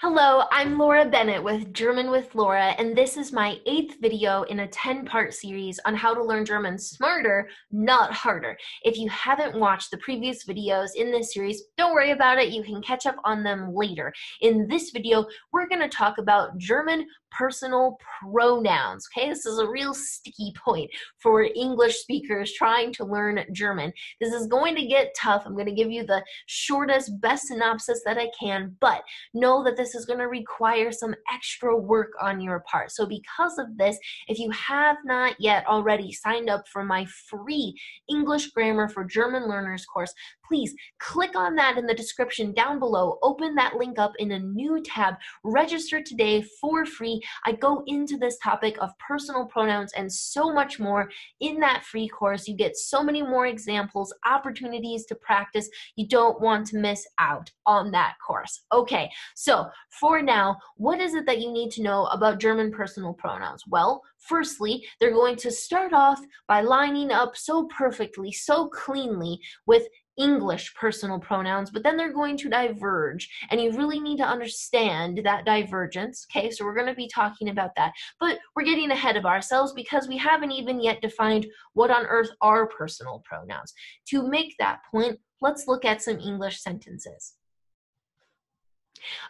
Hello, I'm Laura Bennett with German with Laura, and this is my 8th video in a 10-part series on how to learn German smarter, not harder. If you haven't watched the previous videos in this series, don't worry about it. You can catch up on them later. In this video, we're going to talk about German personal pronouns. Okay, this is a real sticky point for English speakers trying to learn German. This is going to get tough. I'm going to give you the shortest, best synopsis that I can, but know that this is going to require some extra work on your part. So because of this, if you have not yet already signed up for my free English Grammar for German Learners course, please click on that in the description down below, open that link up in a new tab, register today for free. I go into this topic of personal pronouns and so much more in that free course. You get so many more examples, opportunities to practice. You don't want to miss out on that course. Okay, so for now, what is it that you need to know about German personal pronouns? Well, firstly, they're going to start off by lining up so perfectly, so cleanly with English personal pronouns, but then they're going to diverge, and you really need to understand that divergence, okay? So we're going to be talking about that, but we're getting ahead of ourselves because we haven't even yet defined what on earth are personal pronouns. To make that point, let's look at some English sentences.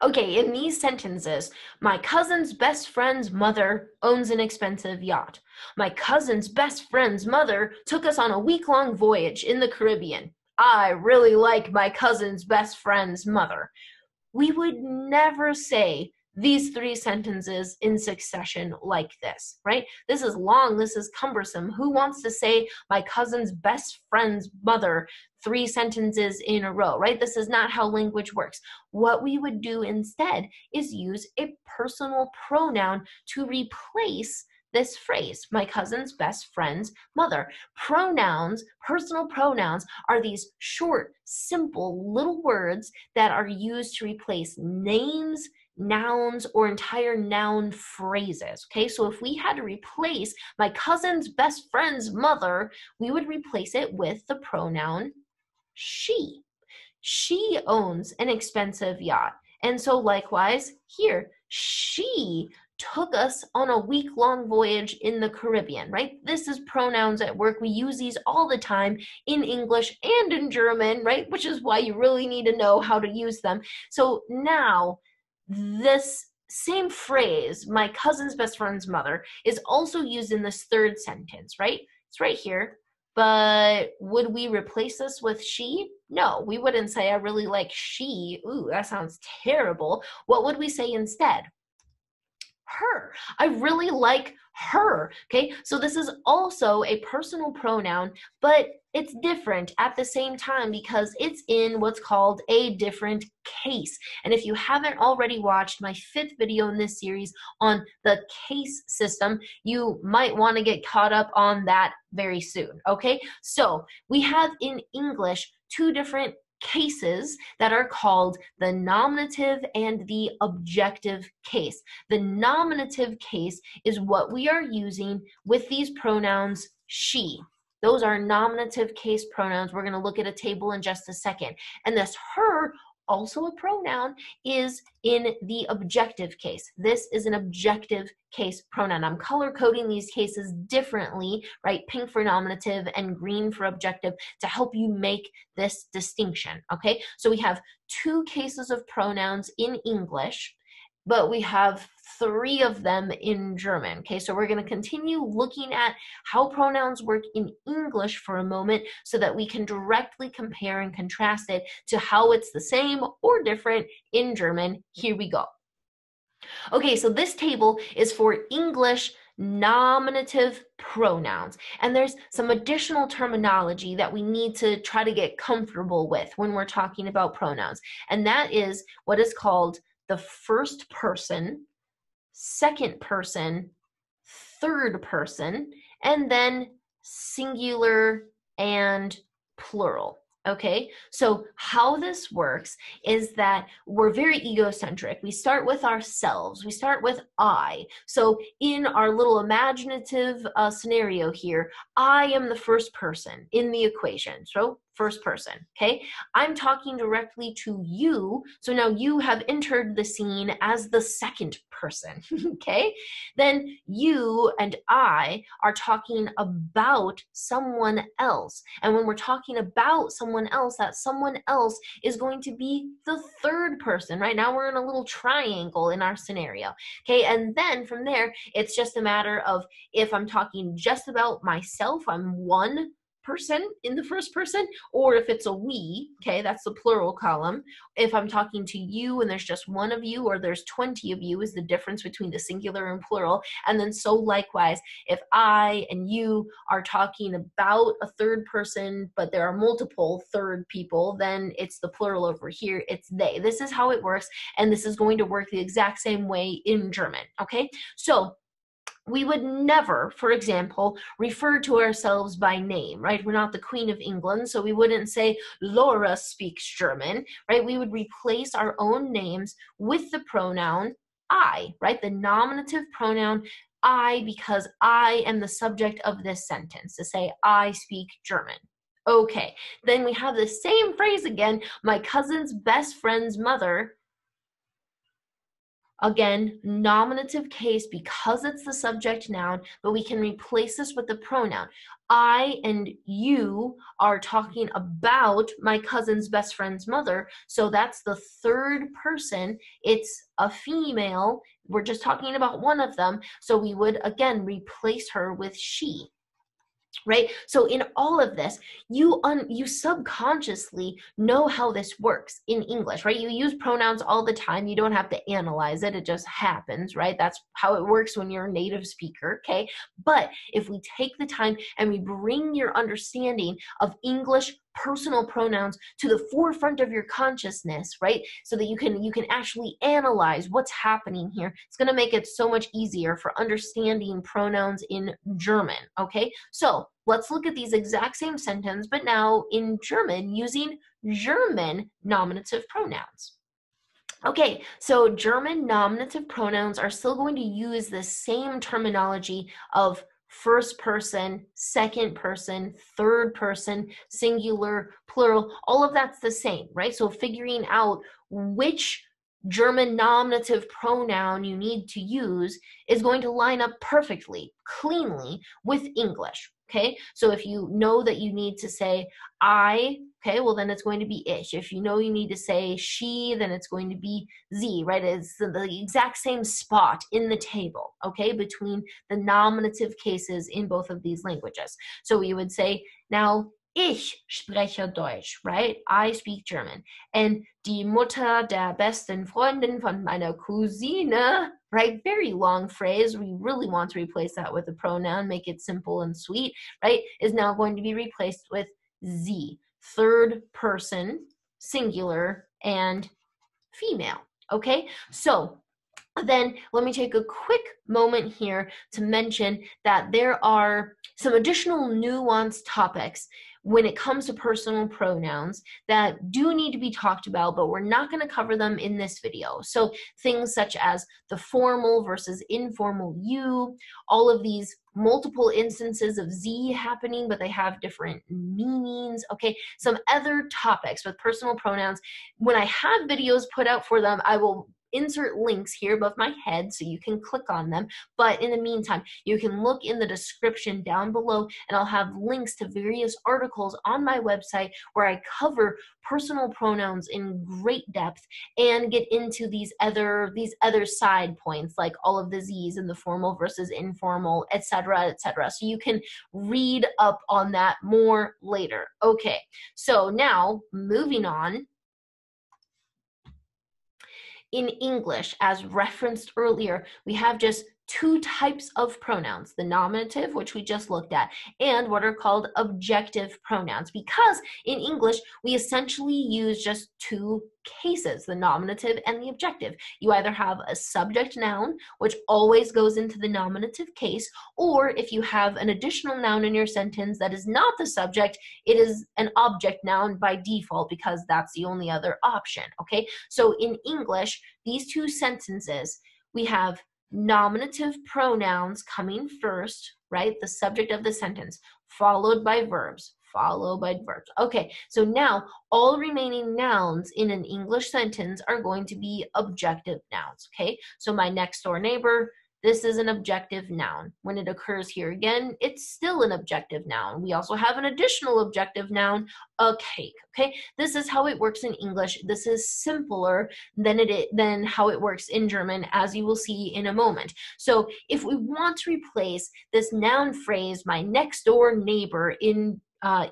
Okay, in these sentences, my cousin's best friend's mother owns an expensive yacht. My cousin's best friend's mother took us on a week-long voyage in the Caribbean. I really like my cousin's best friend's mother. We would never say these three sentences in succession like this, right? This is long, this is cumbersome. Who wants to say my cousin's best friend's mother 3 sentences in a row, right? This is not how language works. What we would do instead is use a personal pronoun to replace this phrase, my cousin's best friend's mother. Pronouns, personal pronouns, are these short, simple little words that are used to replace names, nouns, or entire noun phrases. Okay, so if we had to replace my cousin's best friend's mother, we would replace it with the pronoun she. She owns an expensive yacht. And so likewise here, she took us on a week-long voyage in the Caribbean, right? This is pronouns at work. We use these all the time in English and in German, right? Which is why you really need to know how to use them. So now, this same phrase, my cousin's best friend's mother, is also used in this third sentence, right? It's right here. But would we replace this with she? No, we wouldn't say I really like she. Ooh, that sounds terrible. What would we say instead? Her. I really like her. Okay, so this is also a personal pronoun, but it's different at the same time because it's in what's called a different case. And if you haven't already watched my 5th video in this series on the case system, you might want to get caught up on that very soon. Okay, so we have in English 2 different cases that are called the nominative and the objective case. The nominative case is what we are using with these pronouns she. Those are nominative case pronouns. We're going to look at a table in just a second. And this her, also a pronoun, is in the objective case. This is an objective case pronoun. I'm color coding these cases differently, right? Pink for nominative and green for objective to help you make this distinction, okay? So we have 2 cases of pronouns in English, but we have 3 of them in German, okay? So we're going to continue looking at how pronouns work in English for a moment so that we can directly compare and contrast it to how it's the same or different in German. Here we go. Okay, so this table is for English nominative pronouns, and there's some additional terminology that we need to try to get comfortable with when we're talking about pronouns, and that is what is called the first person, second person, third person, and then singular and plural. Okay, so how this works is that we're very egocentric. We start with ourselves. We start with I. So in our little imaginative scenario here, I am the first person in the equation. So first person, okay? I'm talking directly to you, so now you have entered the scene as the second person, okay? Then you and I are talking about someone else, and when we're talking about someone else, that someone else is going to be the third person. Right now we're in a little triangle in our scenario, okay? And then from there, it's just a matter of if I'm talking just about myself, I'm one person in the first person, or if it's a we, okay, that's the plural column. If I'm talking to you and there's just one of you, or there's 20 of you, is the difference between the singular and plural. And then so likewise, if I and you are talking about a third person, but there are multiple third people, then it's the plural over here, it's they. This is how it works, and this is going to work the exact same way in German, okay? So we would never, for example, refer to ourselves by name, right? We're not the Queen of England, so we wouldn't say Laura speaks German, right? We would replace our own names with the pronoun I, right? The nominative pronoun I, because I am the subject of this sentence, to say I speak German. Okay, then we have the same phrase again, my cousin's best friend's mother. Again, nominative case because it's the subject noun, but we can replace this with the pronoun. I and you are talking about my cousin's best friend's mother, so that's the third person. It's a female. We're just talking about one of them, so we would, again, replace her with she. Right? So in all of this, you subconsciously know how this works in English, right? You use pronouns all the time. You don't have to analyze it. It just happens, right? That's how it works when you're a native speaker, okay? But if we take the time and we bring your understanding of English personal pronouns to the forefront of your consciousness, right? So that you can actually analyze what's happening here. It's going to make it so much easier for understanding pronouns in German, okay? So let's look at these exact same sentence, but now in German using German nominative pronouns. Okay, so German nominative pronouns are still going to use the same terminology of first person, second person, third person, singular, plural, all of that's the same, right? So figuring out which German nominative pronoun you need to use is going to line up perfectly, cleanly with English, okay? So if you know that you need to say I, okay, well then it's going to be ich. If you know you need to say she, then it's going to be sie, right? It's the exact same spot in the table, okay, between the nominative cases in both of these languages. So we would say, now, ich spreche Deutsch, right? I speak German. And die Mutter der besten Freundin von meiner Cousine, right? Very long phrase. We really want to replace that with a pronoun, make it simple and sweet, right? Is now going to be replaced with sie, third person, singular, and female, okay? So then let me take a quick moment here to mention that there are some additional nuanced topics when it comes to personal pronouns that do need to be talked about, but we're not going to cover them in this video. So things such as the formal versus informal you, all of these multiple instances of Z happening, but they have different meanings, okay? Some other topics with personal pronouns. When I have videos put out for them, I will insert links here above my head so you can click on them. But in the meantime, you can look in the description down below and I'll have links to various articles on my website where I cover personal pronouns in great depth and get into these other side points like all of the Z's and the formal versus informal, etc., etc. So you can read up on that more later. Okay, so now moving on. In English, as referenced earlier, we have just two types of pronouns, the nominative, which we just looked at, and what are called objective pronouns, because in English, we essentially use just two cases, the nominative and the objective. You either have a subject noun, which always goes into the nominative case, or if you have an additional noun in your sentence that is not the subject, it is an object noun by default because that's the only other option, okay? So in English, these two sentences, we have nominative pronouns coming first, right? The subject of the sentence, followed by verbs, followed by verbs. Okay, so now all remaining nouns in an English sentence are going to be objective nouns, okay? So my next door neighbor, this is an objective noun. When it occurs here again, it's still an objective noun. We also have an additional objective noun, a cake, okay? This is how it works in English. This is simpler than how it works in German, as you will see in a moment. So if we want to replace this noun phrase, my next door neighbor, in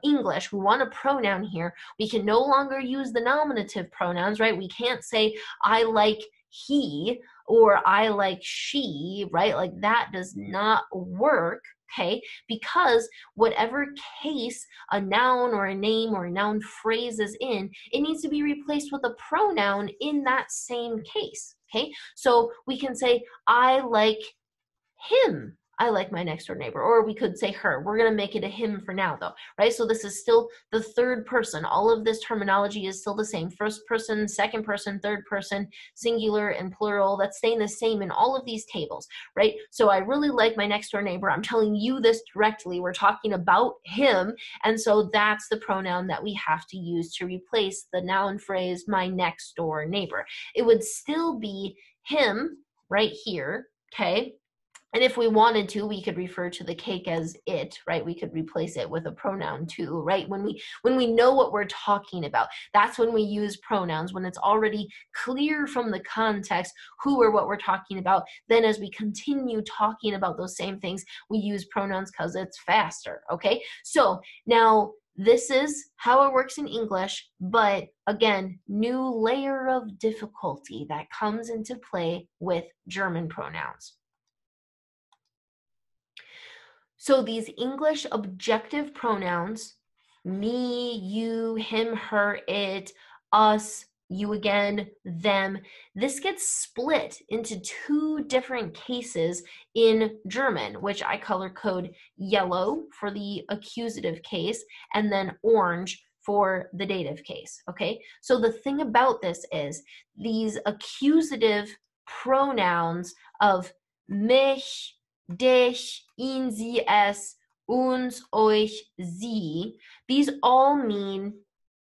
English, we want a pronoun here. We can no longer use the nominative pronouns, right? We can't say, I like he, or I like she, right? Like that does not work, okay? Because whatever case a noun or a name or a noun phrase is in, it needs to be replaced with a pronoun in that same case, okay? So we can say, I like him. I like my next door neighbor. Or we could say her. We're going to make it a him for now, though, right? So this is still the third person. All of this terminology is still the same. First person, second person, third person, singular and plural. That's staying the same in all of these tables, right? So I really like my next door neighbor. I'm telling you this directly. We're talking about him. And so that's the pronoun that we have to use to replace the noun phrase, my next door neighbor. It would still be him right here, okay? And if we wanted to, we could refer to the cake as it, right? We could replace it with a pronoun too, right? When we know what we're talking about, that's when we use pronouns, when it's already clear from the context who or what we're talking about. Then as we continue talking about those same things, we use pronouns because it's faster, okay? So now this is how it works in English, but again, new layer of difficulty that comes into play with German pronouns. So these English objective pronouns, me, you, him, her, it, us, you again, them, this gets split into two different cases in German, which I color code yellow for the accusative case and then orange for the dative case, okay? So the thing about this is these accusative pronouns of mich, dich, ihn, sie, es, uns, euch, sie. These all mean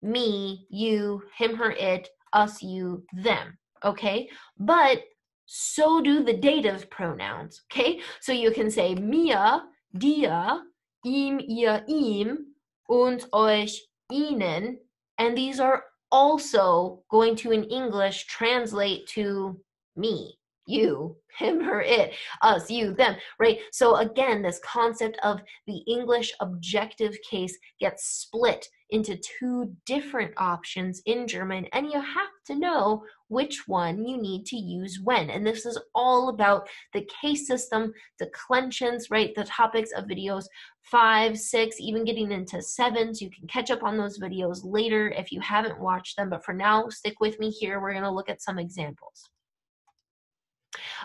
me, you, him, her, it, us, you, them, okay? But so do the dative pronouns, okay? So you can say mir, dir, ihm, ihr, ihm, uns, euch, ihnen, and these are also going to, in English, translate to me, you, him, her, it, us, you, them, right? So again, this concept of the English objective case gets split into two different options in German, and you have to know which one you need to use when. And this is all about the case system, declensions, right? The topics of videos 5, 6, even getting into 7. So you can catch up on those videos later if you haven't watched them. But for now, stick with me here. We're going to look at some examples.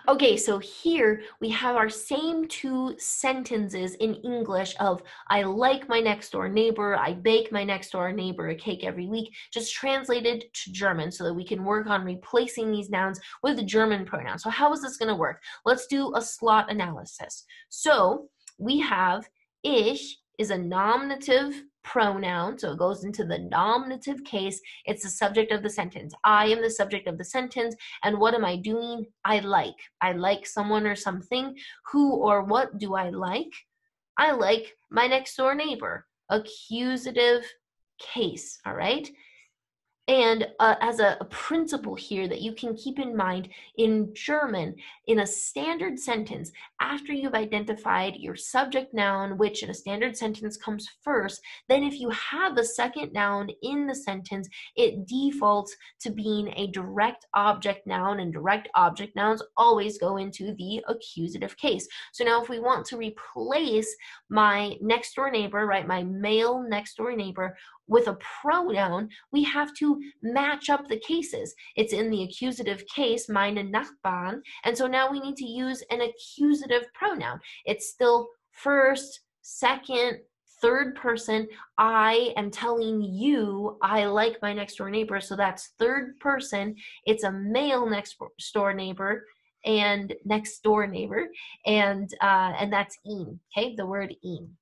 Okay, so here we have our same two sentences in English of I like my next door neighbor, I bake my next door neighbor a cake every week, just translated to German so that we can work on replacing these nouns with the German pronouns. So how is this going to work? Let's do a slot analysis. So we have ich is a nominative pronoun, so it goes into the nominative case. It's the subject of the sentence. I am the subject of the sentence, and what am I doing? I like. I like someone or something. Who or what do I like? I like my next door neighbor. Accusative case, all right? And as a principle here that you can keep in mind, in German, in a standard sentence, after you've identified your subject noun, which in a standard sentence comes first, then if you have a second noun in the sentence, it defaults to being a direct object noun, and direct object nouns always go into the accusative case. So now if we want to replace my next door neighbor, right, my male next door neighbor, with a pronoun, we have to match up the cases. It's in the accusative case, meine Nachbarn, and so now we need to use an accusative pronoun. It's still first, second, third person. I am telling you I like my next door neighbor, so that's third person. It's a male next door neighbor, and that's ihn, okay, the word ihn.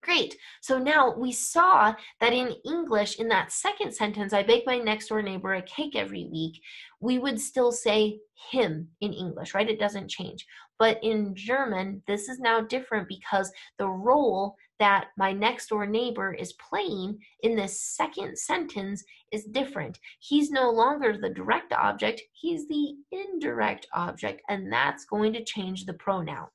Great. So now we saw that in English, in that second sentence, I bake my next door neighbor a cake every week, we would still say him in English, right? It doesn't change. But in German, this is now different because the role that my next door neighbor is playing in this second sentence is different. He's no longer the direct object, he's the indirect object, and that's going to change the pronoun.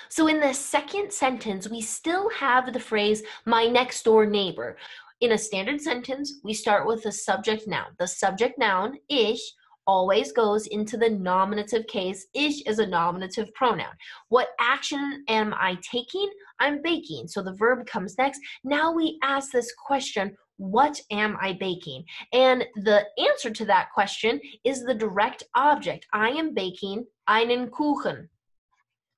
So in the second sentence, we still have the phrase, my next door neighbor. In a standard sentence, we start with the subject noun. The subject noun, ich, always goes into the nominative case. Ich is a nominative pronoun. What action am I taking? I'm baking. So the verb comes next. Now we ask this question, what am I baking? And the answer to that question is the direct object. I am baking einen Kuchen.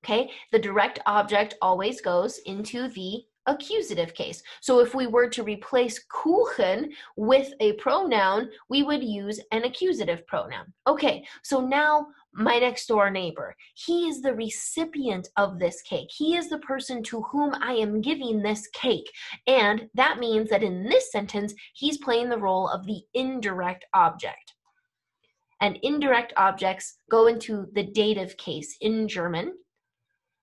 Okay, the direct object always goes into the accusative case. So if we were to replace Kuchen with a pronoun, we would use an accusative pronoun. Okay, so now my next door neighbor, he is the recipient of this cake. He is the person to whom I am giving this cake. And that means that in this sentence, he's playing the role of the indirect object. And indirect objects go into the dative case in German.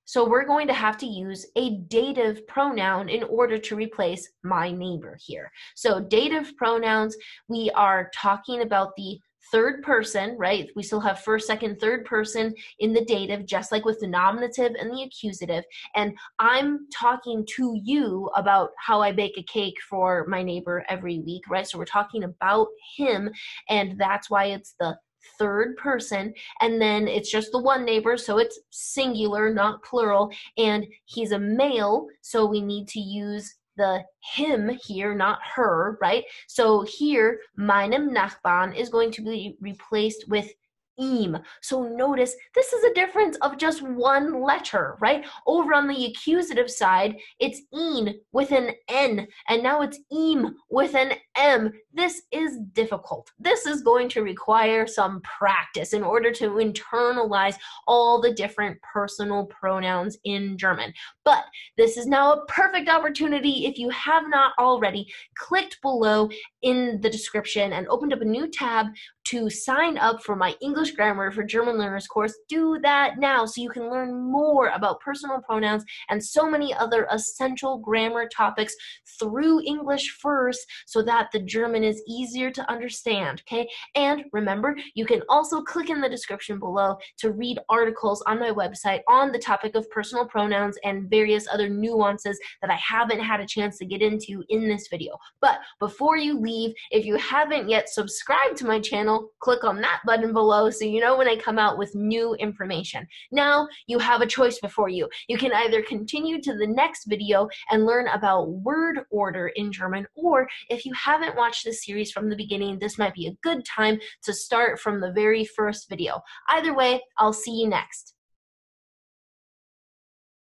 So we're going to have to use a dative pronoun in order to replace my neighbor here. So dative pronouns, we are talking about the third person, right? We still have first, second, third person in the dative, just like with the nominative and the accusative. And I'm talking to you about how I bake a cake for my neighbor every week, right? So we're talking about him, and that's why it's the third person, and then it's just the one neighbor, so it's singular, not plural, and he's a male, so we need to use the him here, not her, right? So here, meinem Nachbarn is going to be replaced with ihm. So notice this is a difference of just one letter, right? Over on the accusative side, it's ihn with an N, and now it's ihm with an M. This is difficult. This is going to require some practice in order to internalize all the different personal pronouns in German. But this is now a perfect opportunity. If you have not already, clicked below in the description and opened up a new tab to sign up for my English Grammar for German Learners course. Do that now so you can learn more about personal pronouns and so many other essential grammar topics through English first so that the German is easier to understand, okay? And remember, you can also click in the description below to read articles on my website on the topic of personal pronouns and various other nuances that I haven't had a chance to get into in this video. But before you leave, if you haven't yet subscribed to my channel, click on that button below so you know when I come out with new information. Now you have a choice before you. You can either continue to the next video and learn about word order in German, or if you haven't watched this series from the beginning, this might be a good time to start from the very first video. Either way, I'll see you next.